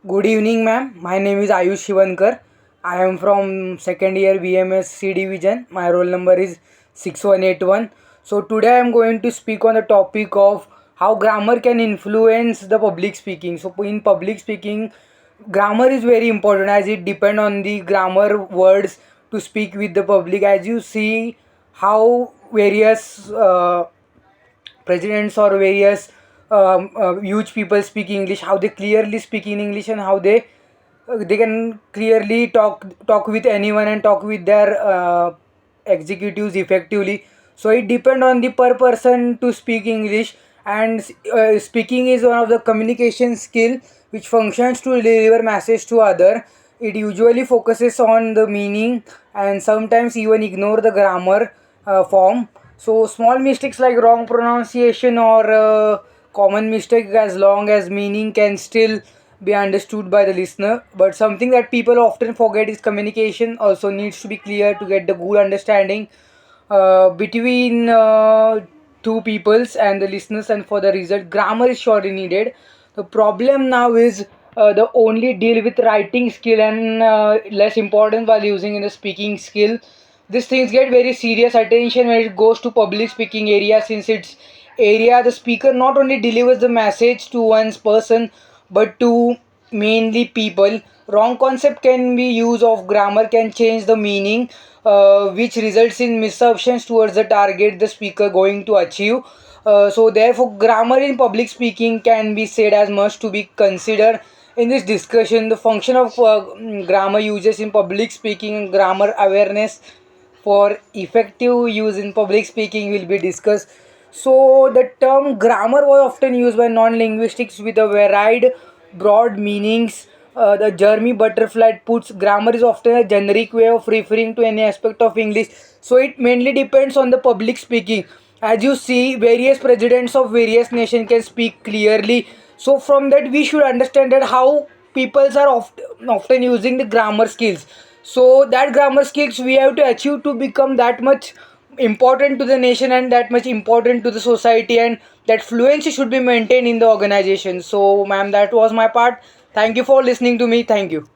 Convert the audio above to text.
Good evening, ma'am. My name is Ayush Shivankar. I am from second year BMS C division. My roll number is 6181. So today I am going to speak on the topic of how grammar can influence the public speaking. So in public speaking, grammar is very important as it depend on the grammar words to speak with the public. As you see how various presidents or various huge people speak English, how they clearly speak in English, and how they can clearly talk with anyone and talk with their executives effectively. So it depend on the per person to speak English, and speaking is one of the communication skill which functions to deliver message to other. It usually focuses on the meaning and sometimes even ignore the grammar form. So small mistakes like wrong pronunciation or common mistake, as long as meaning can still be understood by the listener. But something that people often forget is communication also needs to be clear to get the good understanding between two peoples and the listeners, and for the result grammar is surely needed. The problem now is the only deal with writing skill and less important while using in the speaking skill. These things get very serious attention when it goes to public speaking area, since it's area the speaker not only delivers the message to one's person but to mainly people. Wrong concept can be use of grammar can change the meaning, which results in misoptions towards the target the speaker going to achieve. So therefore grammar in public speaking can be said as much to be considered in this discussion. The function of grammar uses in public speaking and grammar awareness for effective use in public speaking will be discussed. So the term grammar was often used by non-linguistics with a varied broad meanings. The Jeremy Butterfield puts grammar is often a generic way of referring to any aspect of English. So it mainly depends on the public speaking. As you see, various presidents of various nations can speak clearly. So from that we should understand that how peoples are often using the grammar skills. So that grammar skills we have to achieve to become that much important to the nation and that much important to the society, and that fluency should be maintained in the organization. So ma'am, that was my part. Thank you for listening to me. Thank you.